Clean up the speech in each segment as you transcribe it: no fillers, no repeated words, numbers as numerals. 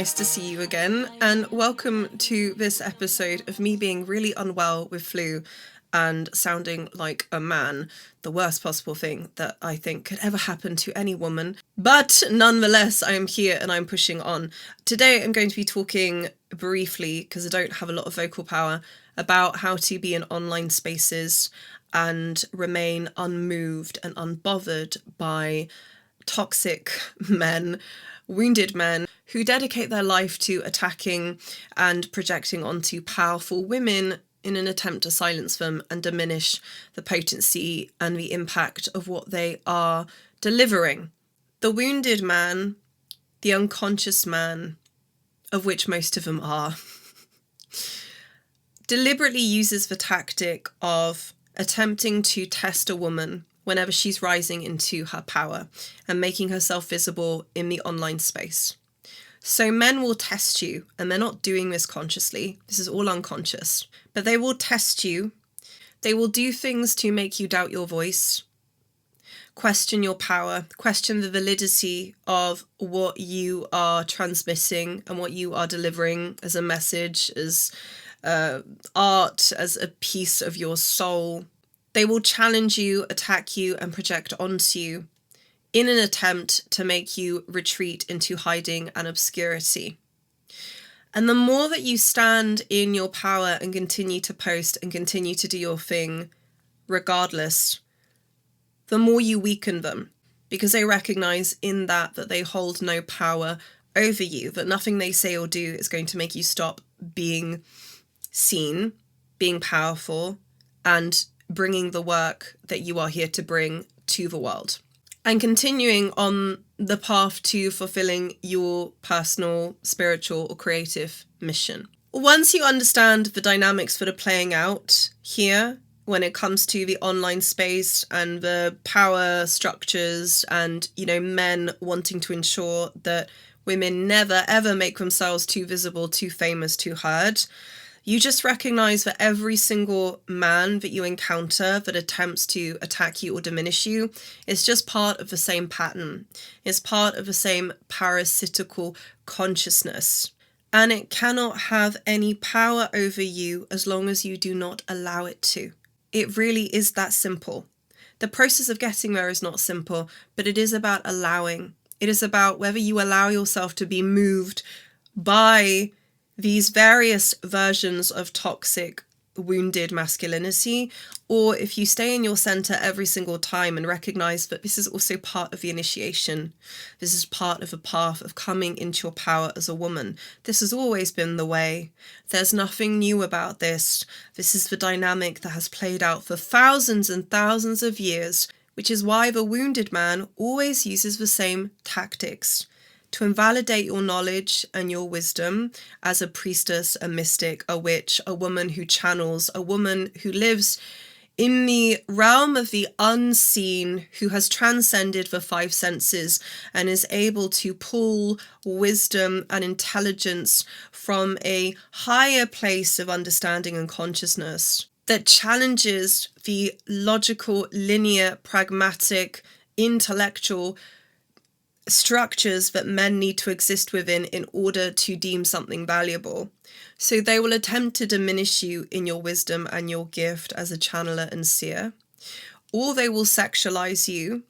nice to see you again, and welcome to this episode of me being really unwell with flu and sounding like a man. The worst possible thing that I think could ever happen to any woman. But nonetheless, I am here and I'm pushing on. Today I'm going to be talking briefly, because I don't have a lot of vocal power, about how to be in online spaces and remain unmoved and unbothered by toxic men, wounded men, who dedicate their life to attacking and projecting onto powerful women in an attempt to silence them and diminish the potency and the impact of what they are delivering. The wounded man, the unconscious man, of which most of them are, deliberately uses the tactic of attempting to test a woman whenever she's rising into her power and making herself visible in the online space. So men will test you, and they're not doing this consciously. This is all unconscious. But they will test you. They will do things to make you doubt your voice, question your power, question the validity of what you are transmitting and what you are delivering as a message, as art, as a piece of your soul. They will challenge you, attack you, and project onto you in an attempt to make you retreat into hiding and obscurity. And the more that you stand in your power and continue to post and continue to do your thing, regardless, the more you weaken them, because they recognize in that they hold no power over you, that nothing they say or do is going to make you stop being seen, being powerful, and bringing the work that you are here to bring to the world. And continuing on the path to fulfilling your personal, spiritual, or creative mission. Once you understand the dynamics that are playing out here when it comes to the online space and the power structures and, men wanting to ensure that women never ever make themselves too visible, too famous, too heard, you just recognize that every single man that you encounter that attempts to attack you or diminish you is just part of the same pattern. It's part of the same parasitical consciousness. And it cannot have any power over you as long as you do not allow it to. It really is that simple. The process of getting there is not simple, but it is about allowing. It is about whether you allow yourself to be moved by these various versions of toxic, wounded masculinity, or if you stay in your center every single time and recognize that this is also part of the initiation. This is part of a path of coming into your power as a woman. This has always been the way. There's nothing new about this. This is the dynamic that has played out for thousands and thousands of years, which is why the wounded man always uses the same tactics. To invalidate your knowledge and your wisdom as a priestess, a mystic, a witch, a woman who channels, a woman who lives in the realm of the unseen, who has transcended the five senses and is able to pull wisdom and intelligence from a higher place of understanding and consciousness that challenges the logical, linear, pragmatic, intellectual structures that men need to exist within in order to deem something valuable. So they will attempt to diminish you in your wisdom and your gift as a channeler and seer, or they will sexualize you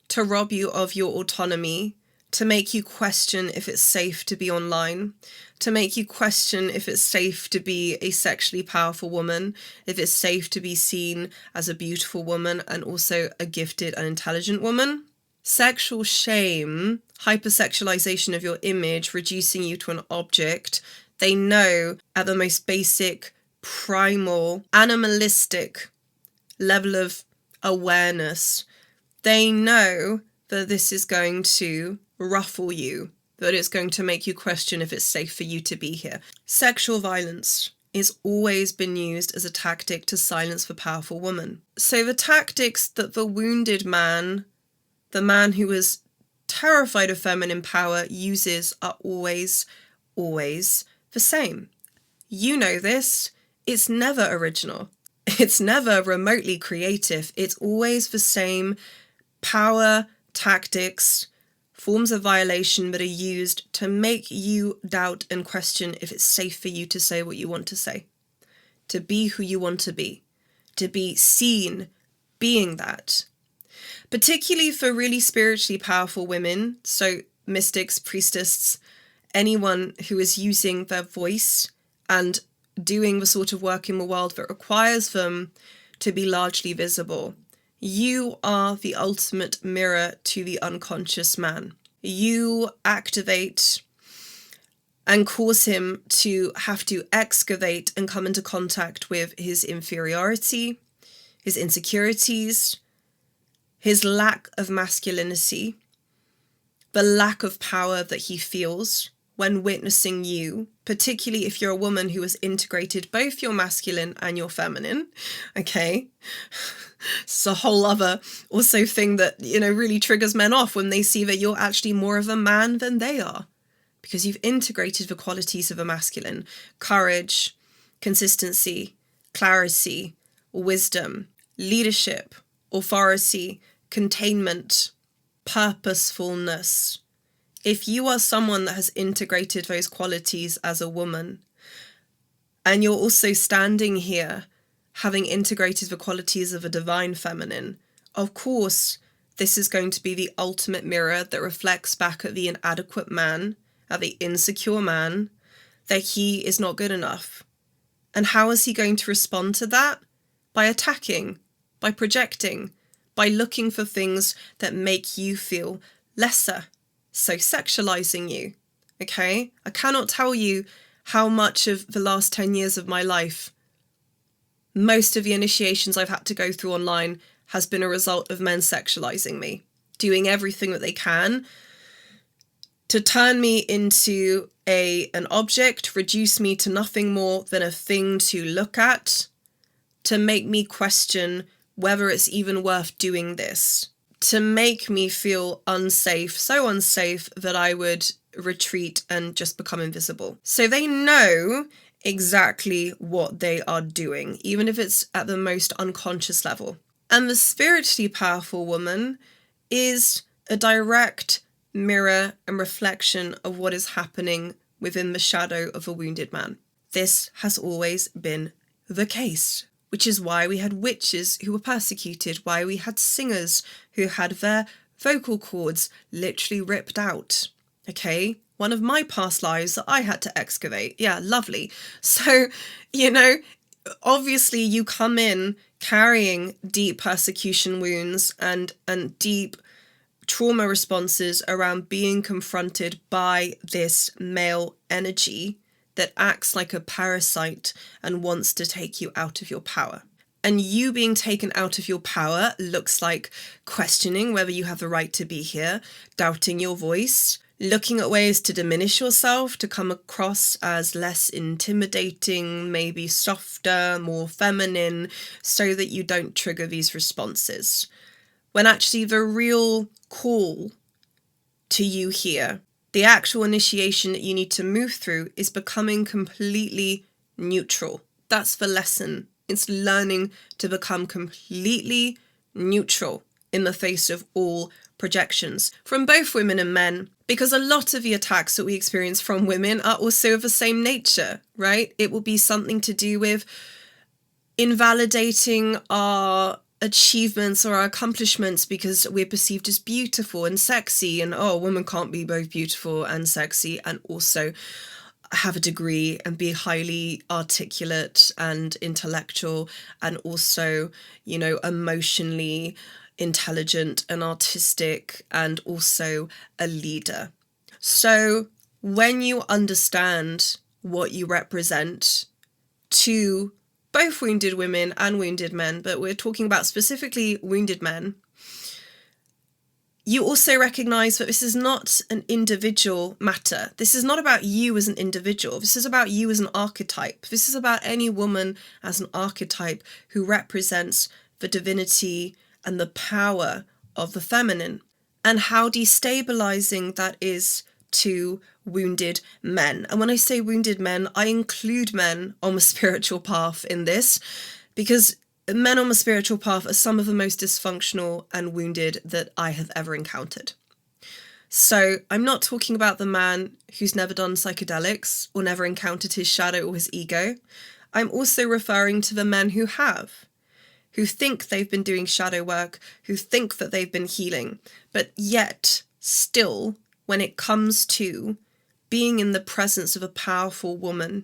to rob you of your autonomy, to make you question if it's safe to be online, to make you question if it's safe to be a sexually powerful woman, if it's safe to be seen as a beautiful woman and also a gifted and intelligent woman. Sexual shame, hypersexualization of your image, reducing you to an object. They know at the most basic, primal, animalistic level of awareness, they know that this is going to ruffle you, that it's going to make you question if it's safe for you to be here. Sexual violence is always been used as a tactic to silence the powerful woman. So the tactics that the wounded man, the man who is terrified of feminine power, uses are always the same. You know this. It's never original. It's never remotely creative. It's always the same power tactics forms of violation that are used to make you doubt and question if it's safe for you to say what you want to say, to be who you want to be seen being that. Particularly for really spiritually powerful women, so mystics, priestesses, anyone who is using their voice and doing the sort of work in the world that requires them to be largely visible. You are the ultimate mirror to the unconscious man. You activate and cause him to have to excavate and come into contact with his inferiority, his insecurities, his lack of masculinity, the lack of power that he feels when witnessing you, particularly if you're a woman who has integrated both your masculine and your feminine, okay? It's a whole other also thing that, really triggers men off when they see that you're actually more of a man than they are, because you've integrated the qualities of a masculine: courage, consistency, clarity, wisdom, leadership, authority, containment, purposefulness. If you are someone that has integrated those qualities as a woman, and you're also standing here having integrated the qualities of a divine feminine, of course, this is going to be the ultimate mirror that reflects back at the inadequate man, at the insecure man, that he is not good enough. And how is he going to respond to that? By attacking, by projecting, by looking for things that make you feel lesser. So sexualizing you, okay? I cannot tell you how much of the last 10 years of my life, most of the initiations I've had to go through online has been a result of men sexualizing me, doing everything that they can to turn me into an object, reduce me to nothing more than a thing to look at, to make me question whether it's even worth doing this, to make me feel unsafe, so unsafe that I would retreat and just become invisible. So they know exactly what they are doing, even if it's at the most unconscious level. And the spiritually powerful woman is a direct mirror and reflection of what is happening within the shadow of a wounded man. This has always been the case, which is why we had witches who were persecuted, why we had singers who had their vocal cords literally ripped out. Okay, one of my past lives that I had to excavate. Yeah, lovely. So, obviously you come in carrying deep persecution wounds and deep trauma responses around being confronted by this male energy that acts like a parasite and wants to take you out of your power. And you being taken out of your power looks like questioning whether you have the right to be here, doubting your voice, looking at ways to diminish yourself, to come across as less intimidating, maybe softer, more feminine, so that you don't trigger these responses. When actually the real call to you here, the actual initiation that you need to move through, is becoming completely neutral. That's the lesson. It's learning to become completely neutral in the face of all projections from both women and men, because a lot of the attacks that we experience from women are also of the same nature, right? It will be something to do with invalidating our achievements or our accomplishments because we're perceived as beautiful and sexy, and a woman can't be both beautiful and sexy and also have a degree and be highly articulate and intellectual and also, emotionally intelligent and artistic and also a leader. So when you understand what you represent to both wounded women and wounded men, but we're talking about specifically wounded men, you also recognize that this is not an individual matter. This is not about you as an individual. This is about you as an archetype. This is about any woman as an archetype who represents the divinity and the power of the feminine, and how destabilizing that is to wounded men. And when I say wounded men, I include men on the spiritual path in this, because men on the spiritual path are some of the most dysfunctional and wounded that I have ever encountered. So I'm not talking about the man who's never done psychedelics or never encountered his shadow or his ego. I'm also referring to the men who have, who think they've been doing shadow work, who think that they've been healing, but yet still, when it comes to being in the presence of a powerful woman,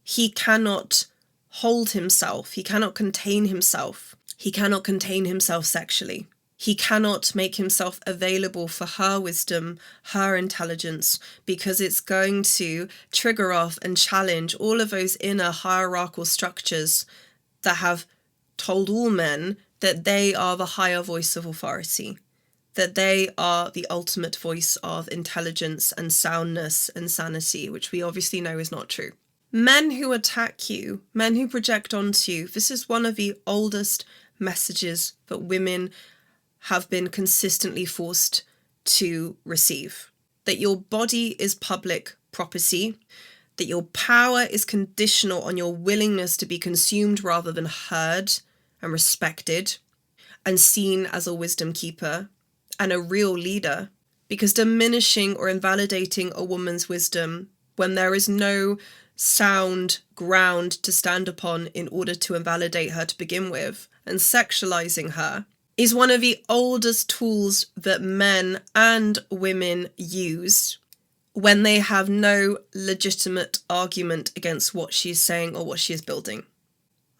he cannot hold himself, he cannot contain himself, he cannot contain himself sexually. He cannot make himself available for her wisdom, her intelligence, because it's going to trigger off and challenge all of those inner hierarchical structures that have told all men that they are the higher voice of authority, that they are the ultimate voice of intelligence and soundness and sanity, which we obviously know is not true. Men who attack you, men who project onto you, this is one of the oldest messages that women have been consistently forced to receive. That your body is public property, that your power is conditional on your willingness to be consumed rather than heard and respected and seen as a wisdom keeper and a real leader. Because diminishing or invalidating a woman's wisdom when there is no sound ground to stand upon in order to invalidate her to begin with, and sexualizing her, is one of the oldest tools that men and women use when they have no legitimate argument against what she is saying or what she is building.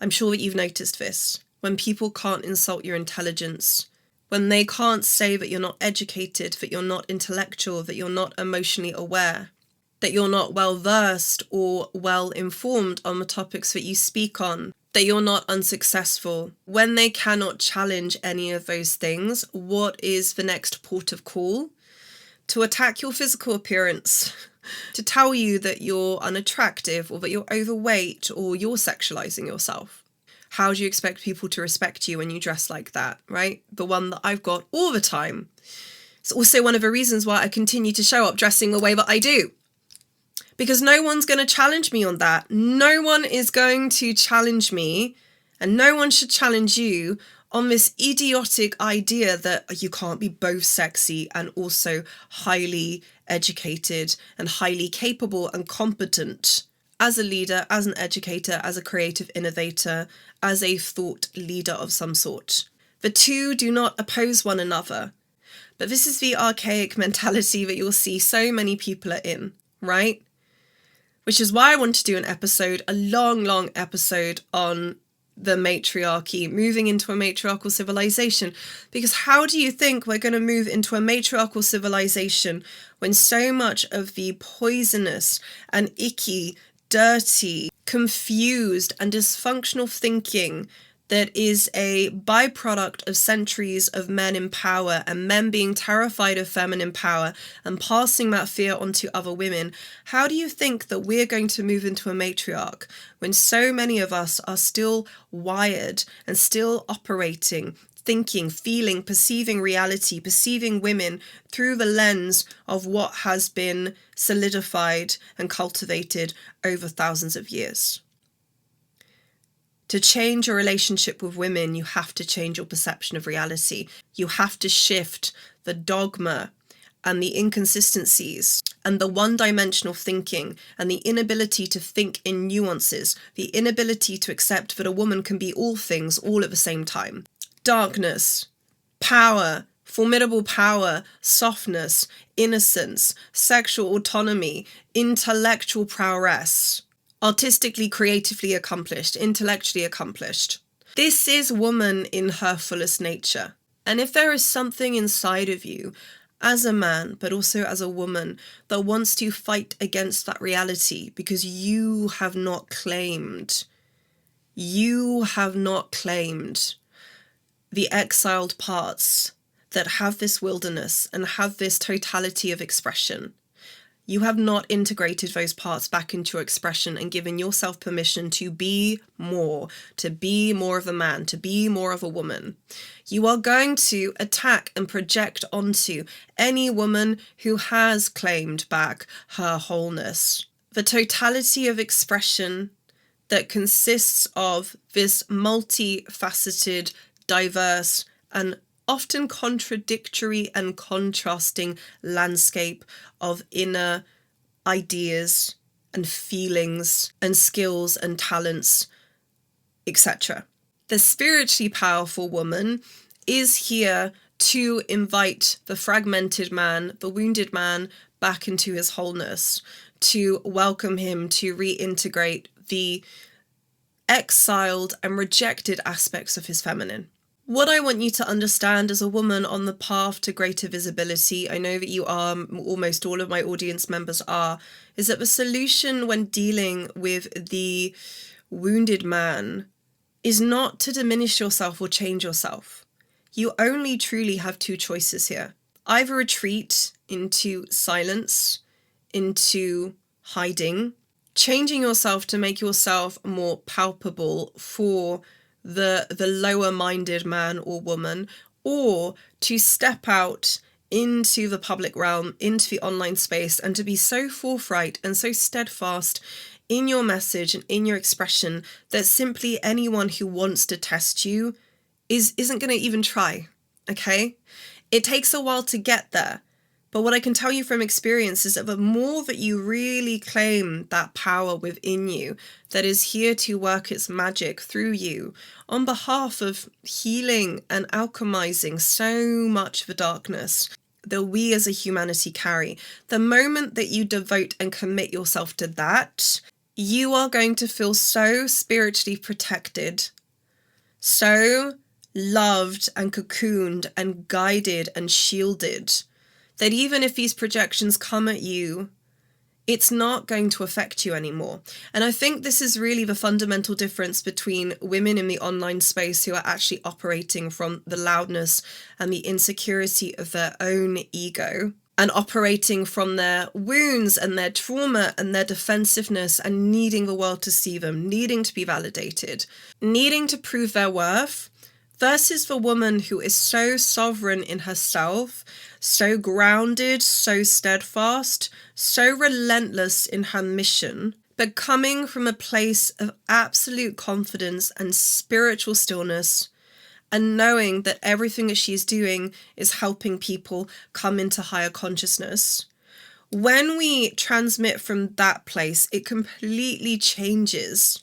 I'm sure that you've noticed this. When people can't insult your intelligence, when they can't say that you're not educated, that you're not intellectual, that you're not emotionally aware, that you're not well-versed or well-informed on the topics that you speak on, that you're not unsuccessful. When they cannot challenge any of those things, what is the next port of call? To attack your physical appearance, to tell you that you're unattractive or that you're overweight or you're sexualizing yourself. How do you expect people to respect you when you dress like that, right? The one that I've got all the time. It's also one of the reasons why I continue to show up dressing the way that I do. Because no one's going to challenge me on that. No one is going to challenge me, and no one should challenge you on this idiotic idea that you can't be both sexy and also highly educated and highly capable and competent as a leader, as an educator, as a creative innovator, as a thought leader of some sort. The two do not oppose one another. But this is the archaic mentality that you'll see so many people are in, right? Which is why I want to do an episode, a long episode on the matriarchy, moving into a matriarchal civilization. Because how do you think we're going to move into a matriarchal civilization when so much of the poisonous and icky, dirty, confused and dysfunctional thinking that is a byproduct of centuries of men in power and men being terrified of feminine power and passing that fear onto other women? How do you think that we're going to move into a matriarch when so many of us are still wired and still operating, thinking, feeling, perceiving reality, perceiving women through the lens of what has been solidified and cultivated over thousands of years? To change your relationship with women, you have to change your perception of reality. You have to shift the dogma and the inconsistencies and the one-dimensional thinking and the inability to think in nuances, the inability to accept that a woman can be all things all at the same time. Darkness, power, formidable power, softness, innocence, sexual autonomy, intellectual prowess. Artistically, creatively accomplished, intellectually accomplished. This is woman in her fullest nature. And if there is something inside of you, as a man, but also as a woman, that wants to fight against that reality because you have not claimed the exiled parts that have this wilderness and have this totality of expression. You have not integrated those parts back into your expression and given yourself permission to be more of a man, to be more of a woman. You are going to attack and project onto any woman who has claimed back her wholeness. The totality of expression that consists of this multifaceted, diverse, and often contradictory and contrasting landscape of inner ideas and feelings and skills and talents, etc. The spiritually powerful woman is here to invite the fragmented man, the wounded man, back into his wholeness, to welcome him, to reintegrate the exiled and rejected aspects of his feminine. What I want you to understand as a woman on the path to greater visibility, I know that you are, almost all of my audience members are, is that the solution when dealing with the wounded man is not to diminish yourself or change yourself. You only truly have two choices here. Either retreat into silence, into hiding, changing yourself to make yourself more palpable for the lower-minded man or woman, or to step out into the public realm, into the online space, and to be so forthright and so steadfast in your message and in your expression that simply anyone who wants to test you isn't going to even try, okay? It takes a while to get there. But what I can tell you from experience is that the more that you really claim that power within you that is here to work its magic through you on behalf of healing and alchemizing so much of the darkness that we as a humanity carry, the moment that you devote and commit yourself to that, you are going to feel so spiritually protected, so loved and cocooned and guided and shielded, that even if these projections come at you, it's not going to affect you anymore. And I think this is really the fundamental difference between women in the online space who are actually operating from the loudness and the insecurity of their own ego, and operating from their wounds and their trauma and their defensiveness and needing the world to see them, needing to be validated, needing to prove their worth, versus the woman who is so sovereign in herself, so grounded, so steadfast, so relentless in her mission, but coming from a place of absolute confidence and spiritual stillness, and knowing that everything that she's doing is helping people come into higher consciousness. When we transmit from that place, it completely changes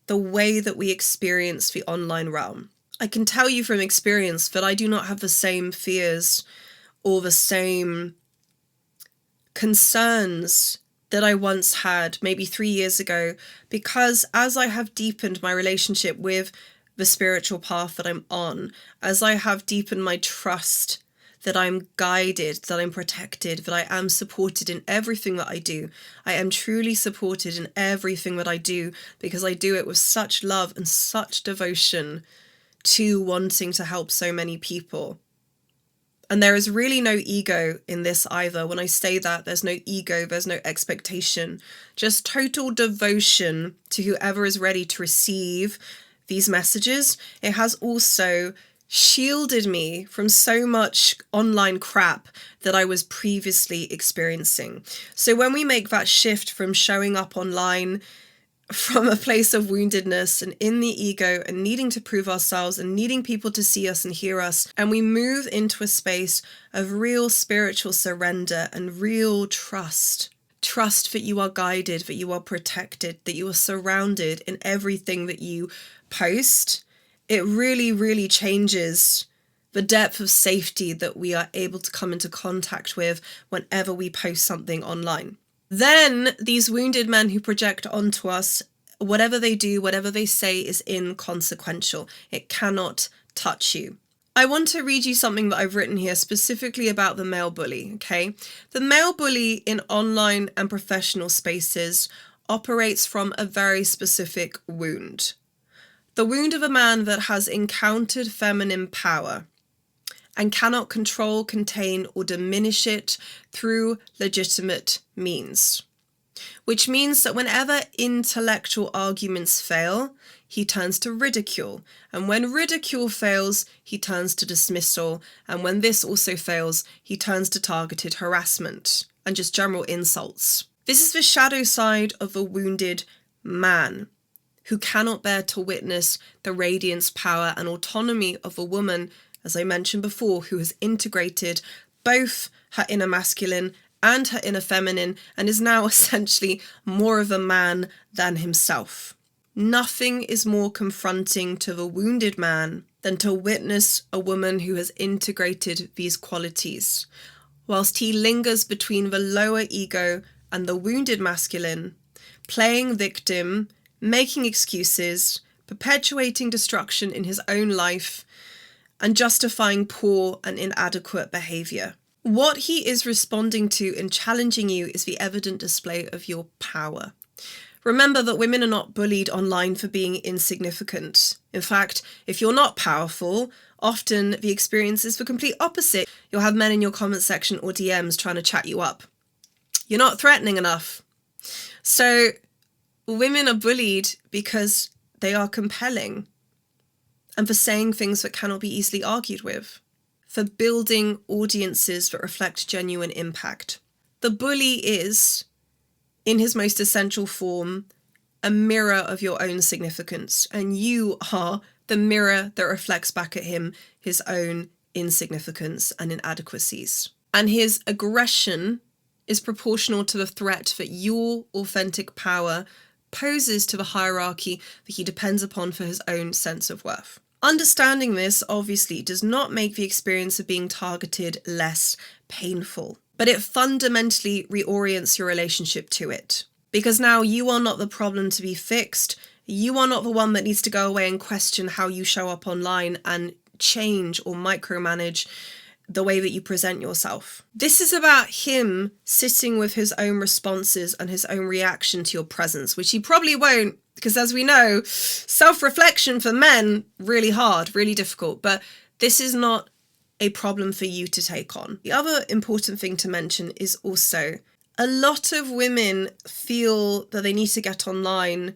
the way that we experience the online realm. I can tell you from experience that I do not have the same fears or the same concerns that I once had maybe 3 years ago, because as I have deepened my relationship with the spiritual path that I'm on, as I have deepened my trust that I'm guided, that I'm protected, that I am supported in everything that I do. I am truly supported in everything that I do because I do it with such love and such devotion to wanting to help so many people. And there is really no ego in this either. When I say that, there's no ego, there's no expectation, just total devotion to whoever is ready to receive these messages. It has also shielded me from so much online crap that I was previously experiencing. So when we make that shift from showing up online from a place of woundedness and in the ego and needing to prove ourselves and needing people to see us and hear us, and we move into a space of real spiritual surrender and real trust that you are guided, that you are protected, that you are surrounded in everything that you post, it really, really changes the depth of safety that we are able to come into contact with whenever we post something online. Then these wounded men who project onto us, whatever they do, whatever they say is inconsequential. It cannot touch you. I want to read you something that I've written here specifically about the male bully, okay? The male bully in online and professional spaces operates from a very specific wound. The wound of a man that has encountered feminine power and cannot control, contain, or diminish it through legitimate means. Which means that whenever intellectual arguments fail, he turns to ridicule. And when ridicule fails, he turns to dismissal. And when this also fails, he turns to targeted harassment and just general insults. This is the shadow side of a wounded man who cannot bear to witness the radiance, power, and autonomy of a woman as I mentioned before, who has integrated both her inner masculine and her inner feminine and is now essentially more of a man than himself. Nothing is more confronting to the wounded man than to witness a woman who has integrated these qualities. Whilst he lingers between the lower ego and the wounded masculine, playing victim, making excuses, perpetuating destruction in his own life, and justifying poor and inadequate behavior. What he is responding to in challenging you is the evident display of your power. Remember that women are not bullied online for being insignificant. In fact, if you're not powerful, often the experience is the complete opposite. You'll have men in your comment section or DMs trying to chat you up. You're not threatening enough. So women are bullied because they are compelling and for saying things that cannot be easily argued with, for building audiences that reflect genuine impact. The bully is, in his most essential form, a mirror of your own significance, and you are the mirror that reflects back at him his own insignificance and inadequacies. And his aggression is proportional to the threat that your authentic power poses to the hierarchy that he depends upon for his own sense of worth. Understanding this obviously does not make the experience of being targeted less painful, but it fundamentally reorients your relationship to it. Because now you are not the problem to be fixed. You are not the one that needs to go away and question how you show up online and change or micromanage the way that you present yourself. This is about him sitting with his own responses and his own reaction to your presence, which he probably won't, because as we know, self-reflection for men, really hard, really difficult, but this is not a problem for you to take on. The other important thing to mention is also a lot of women feel that they need to get online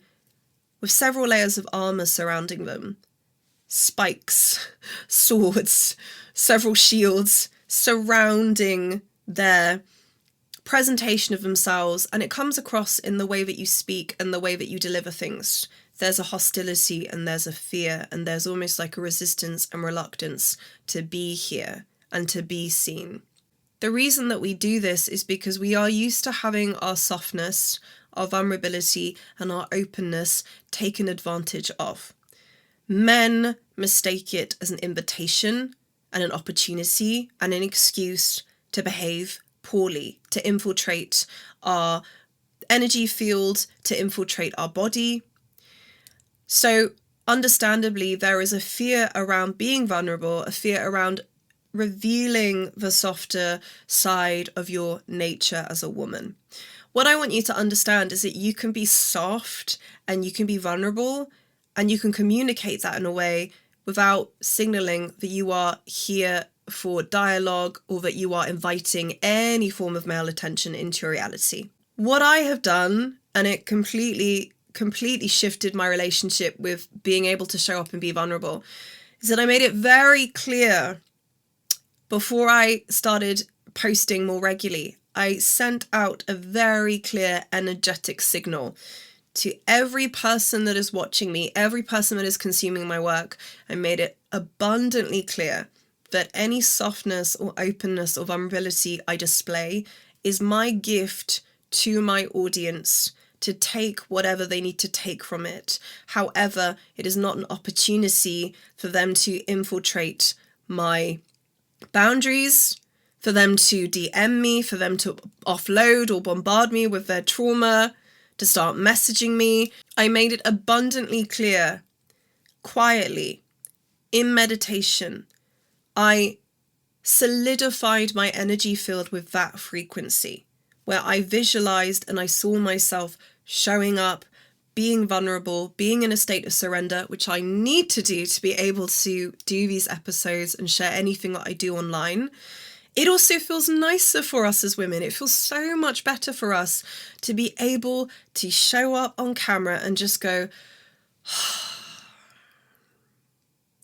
with several layers of armor surrounding them. Spikes, swords, several shields surrounding their presentation of themselves, and it comes across in the way that you speak and the way that you deliver things. There's a hostility and there's a fear and there's almost like a resistance and reluctance to be here and to be seen. The reason that we do this is because we are used to having our softness, our vulnerability, and our openness taken advantage of. Men mistake it as an invitation and an opportunity and an excuse to behave poorly, to infiltrate our energy field, to infiltrate our body. So understandably, there is a fear around being vulnerable, a fear around revealing the softer side of your nature as a woman. What I want you to understand is that you can be soft and you can be vulnerable and you can communicate that in a way without signaling that you are here for dialogue or that you are inviting any form of male attention into your reality. What I have done, and it completely shifted my relationship with being able to show up and be vulnerable, is that I made it very clear before I started posting more regularly. I sent out a very clear energetic signal to every person that is watching me, every person that is consuming my work. I made it abundantly clear that any softness or openness or vulnerability I display is my gift to my audience to take whatever they need to take from it. However, it is not an opportunity for them to infiltrate my boundaries, for them to DM me, for them to offload or bombard me with their trauma, to start messaging me. I made it abundantly clear, quietly, in meditation. I solidified my energy field with that frequency, where I visualized and I saw myself showing up, being vulnerable, being in a state of surrender, which I need to do to be able to do these episodes and share anything that I do online. It also feels nicer for us as women. It feels so much better for us to be able to show up on camera and just go,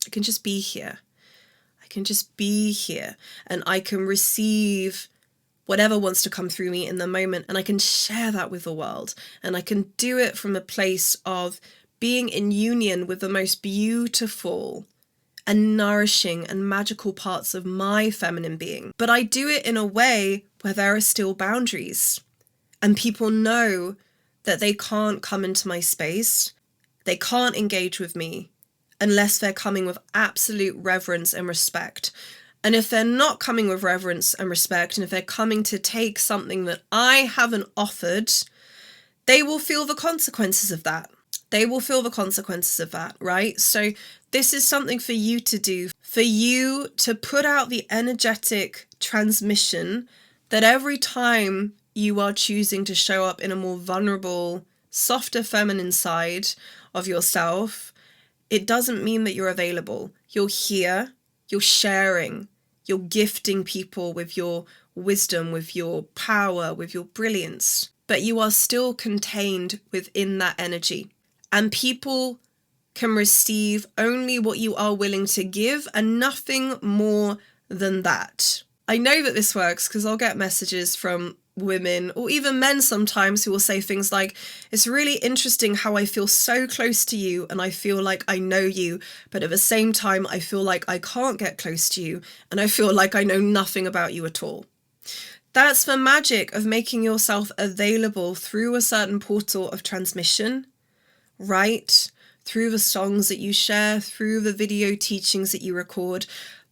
I can just be here. I can just be here and I can receive whatever wants to come through me in the moment, and I can share that with the world, and I can do it from a place of being in union with the most beautiful and nourishing and magical parts of my feminine being. But I do it in a way where there are still boundaries, and people know that they can't come into my space, they can't engage with me unless they're coming with absolute reverence and respect. And if they're not coming with reverence and respect, and if they're coming to take something that I haven't offered, they will feel the consequences of that. They will feel the consequences of that, right? So this is something for you to do, for you to put out the energetic transmission that every time you are choosing to show up in a more vulnerable, softer feminine side of yourself, it doesn't mean that you're available. You're here, you're sharing, you're gifting people with your wisdom, with your power, with your brilliance, but you are still contained within that energy. And people can receive only what you are willing to give and nothing more than that. I know that this works because I'll get messages from women or even men sometimes who will say things like, it's really interesting how I feel so close to you and I feel like I know you, but at the same time I feel like I can't get close to you and I feel like I know nothing about you at all. That's the magic of making yourself available through a certain portal of transmission, right? Through the songs that you share, through the video teachings that you record,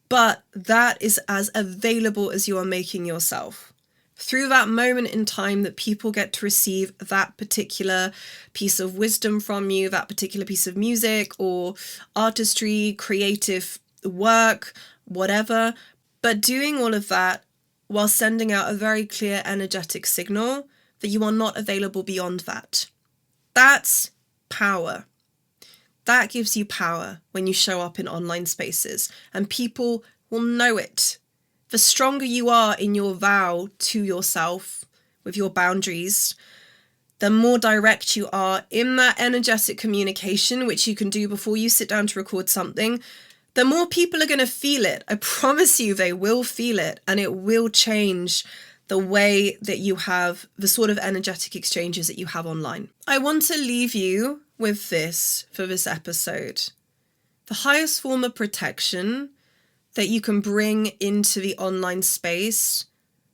but that is as available as you are making yourself. Through that moment in time that people get to receive that particular piece of wisdom from you, that particular piece of music or artistry, creative work, whatever, but doing all of that while sending out a very clear energetic signal that you are not available beyond that. That's power. That gives you power when you show up in online spaces, and people will know it. The stronger you are in your vow to yourself with your boundaries, the more direct you are in that energetic communication, which you can do before you sit down to record something, the more people are going to feel it. I promise you they will feel it, and it will change the way that you have the sort of energetic exchanges that you have online. I want to leave you with this for this episode. The highest form of protection that you can bring into the online space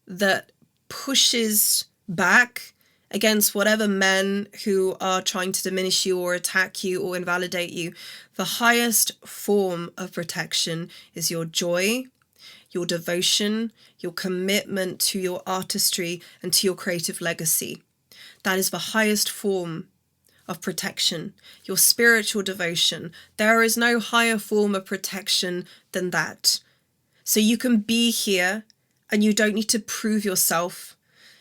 that pushes back against whatever men who are trying to diminish you or attack you or invalidate you, the highest form of protection is your joy, your devotion, your commitment to your artistry and to your creative legacy. That is the highest form of protection, your spiritual devotion. There is no higher form of protection than that. So you can be here and you don't need to prove yourself.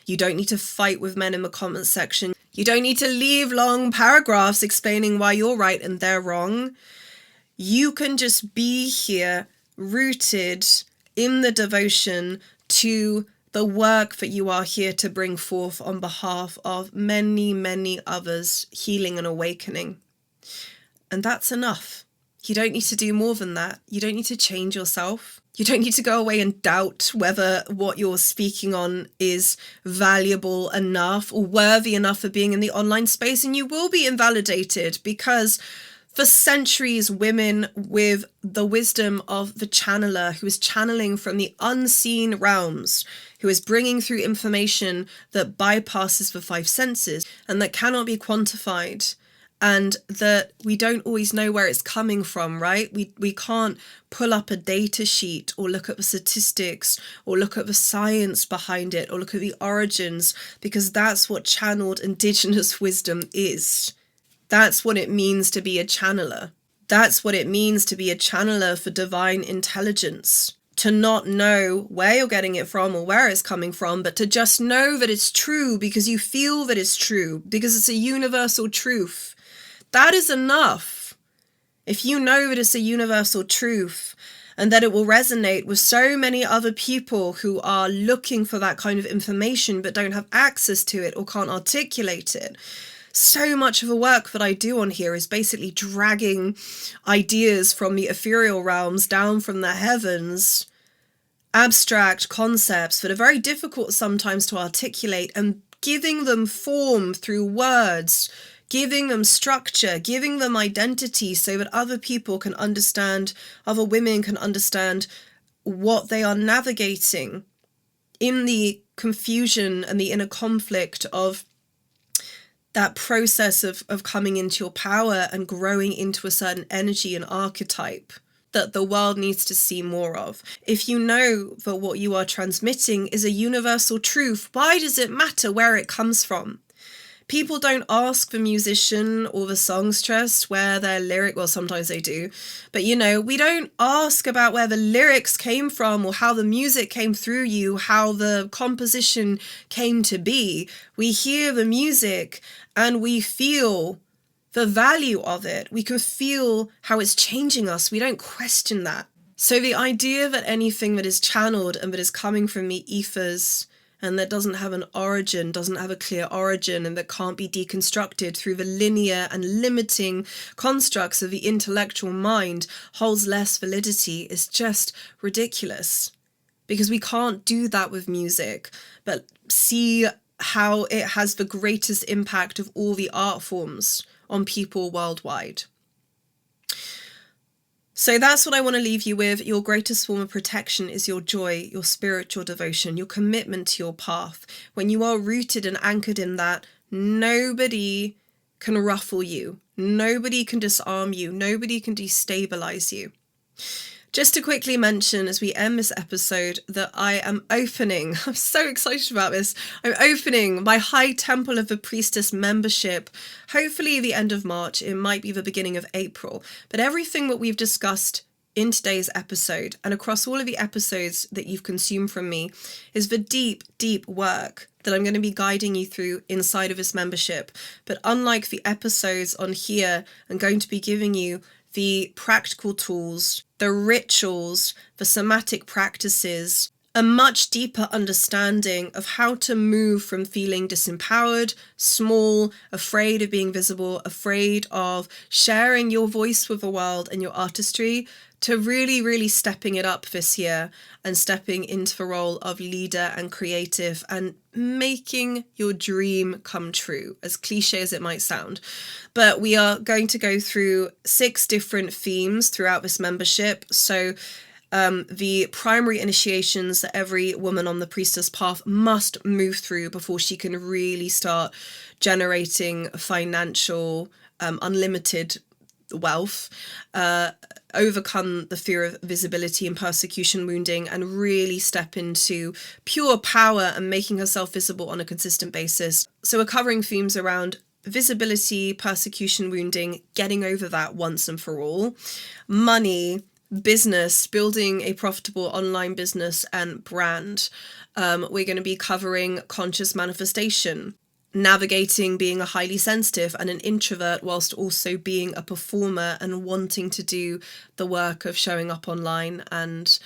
You don't need to fight with men in the comments section. You don't need to leave long paragraphs explaining why you're right and they're wrong. You can just be here rooted in the devotion to the work that you are here to bring forth on behalf of many, many others, healing and awakening. And that's enough. You don't need to do more than that. You don't need to change yourself. You don't need to go away and doubt whether what you're speaking on is valuable enough or worthy enough for being in the online space. And you will be invalidated because for centuries, women with the wisdom of the channeler who is channeling from the unseen realms, who is bringing through information that bypasses the five senses and that cannot be quantified, and that we don't always know where it's coming from, right? We can't pull up a data sheet or look at the statistics or look at the science behind it or look at the origins, because that's what channeled indigenous wisdom is. That's what it means to be a channeler. That's what it means to be a channeler for divine intelligence. To not know where you're getting it from or where it's coming from, but to just know that it's true because you feel that it's true, because it's a universal truth. That is enough. If you know that it's a universal truth and that it will resonate with so many other people who are looking for that kind of information but don't have access to it or can't articulate it. So much of the work that I do on here is basically dragging ideas from the ethereal realms down from the heavens, abstract concepts that are very difficult sometimes to articulate, and giving them form through words, giving them structure, giving them identity so that other people can understand, other women can understand what they are navigating in the confusion and the inner conflict of that process of coming into your power and growing into a certain energy and archetype that the world needs to see more of. If you know that what you are transmitting is a universal truth, why does it matter where it comes from? People don't ask the musician or the songstress where their lyric, well, sometimes they do, but we don't ask about where the lyrics came from or how the music came through you, how the composition came to be. We hear the music and we feel the value of it. We can feel how it's changing us. We don't question that. So the idea that anything that is channeled and that is coming from the ethers and that doesn't have an origin, doesn't have a clear origin, and that can't be deconstructed through the linear and limiting constructs of the intellectual mind holds less validity is just ridiculous. Because we can't do that with music, but see how it has the greatest impact of all the art forms on people worldwide. So that's what I want to leave you with. Your greatest form of protection is your joy, your spiritual devotion, your commitment to your path. When you are rooted and anchored in that, nobody can ruffle you. Nobody can disarm you. Nobody can destabilize you. Just to quickly mention as we end this episode that I am opening, I'm so excited about this, I'm opening my High Temple of the Priestess membership, hopefully the end of March, it might be the beginning of April, but everything that we've discussed in today's episode and across all of the episodes that you've consumed from me is the deep, deep work that I'm going to be guiding you through inside of this membership. But unlike the episodes on here, I'm going to be giving you the practical tools, the rituals, the somatic practices, a much deeper understanding of how to move from feeling disempowered, small, afraid of being visible, afraid of sharing your voice with the world and your artistry, to really, really stepping it up this year and stepping into the role of leader and creative and making your dream come true, as cliche as it might sound. But we are going to go through 6 different themes throughout this membership. So the primary initiations that every woman on the priestess path must move through before she can really start generating financial, unlimited wealth, overcome the fear of visibility and persecution wounding, and really step into pure power and making herself visible on a consistent basis. So we're covering themes around visibility, persecution wounding, getting over that once and for all, money, business, building a profitable online business and brand. We're going to be covering conscious manifestation, navigating being a highly sensitive and an introvert whilst also being a performer and wanting to do the work of showing up online and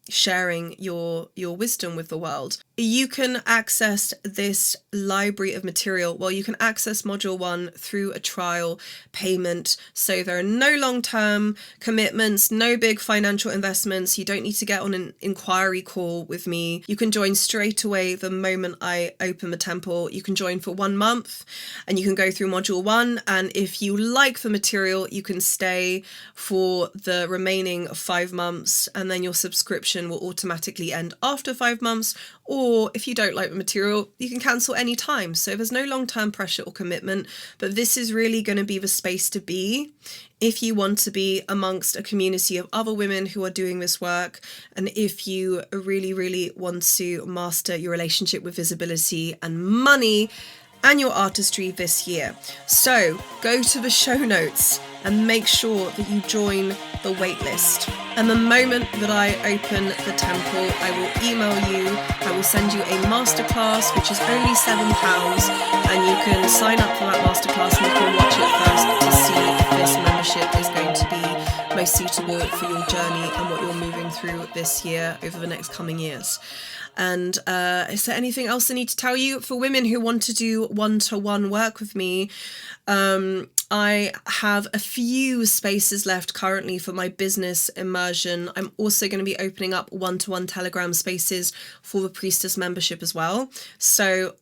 sharing your wisdom with the world. You can access this library of material. Well, you can access module 1 through a trial payment. So there are no long-term commitments, no big financial investments. You don't need to get on an inquiry call with me. You can join straight away the moment I open the temple. You can join for 1 month and you can go through module 1. And if you like the material, you can stay for the remaining 5 months, and then your subscription will automatically end after 5 months. Or if you don't like the material, you can cancel any time. So there's no long-term pressure or commitment, but this is really going to be the space to be if you want to be amongst a community of other women who are doing this work, and if you really, really want to master your relationship with visibility and money and your artistry this year. So go to the show notes and make sure that you join the waitlist. And the moment that I open the temple, I will email you, I will send you a masterclass, which is only £7, and you can sign up for that masterclass and you can watch it first to see if this membership is going to be most suitable for your journey and what you're moving through this year over the next coming years. And is there anything else I need to tell you? For women who want to do one-to-one work with me, I have a few spaces left currently for my business immersion. I'm also going to be opening up one-to-one Telegram spaces for the Priestess membership as well. So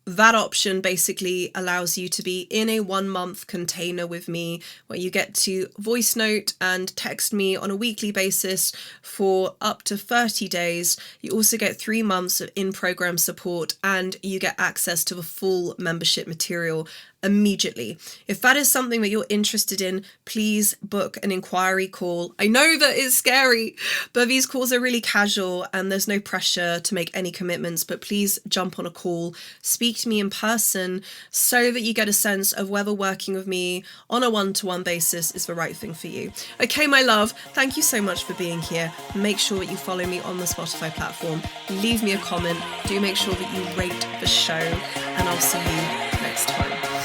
That option basically allows you to be in a 1-month container with me where you get to voice note and text me on a weekly basis for up to 30 days. You also get 3 months of in-program support, and you get access to the full membership material immediately. If that is something that you're interested in, please book an inquiry call. I know that it's scary, but these calls are really casual and there's no pressure to make any commitments, but please jump on a call, speak to me in person so that you get a sense of whether working with me on a one-to-one basis is the right thing for you. Okay, my love, thank you so much for being here. Make sure that you follow me on the Spotify platform. Leave me a comment. Do make sure that you rate the show, and I'll see you next time.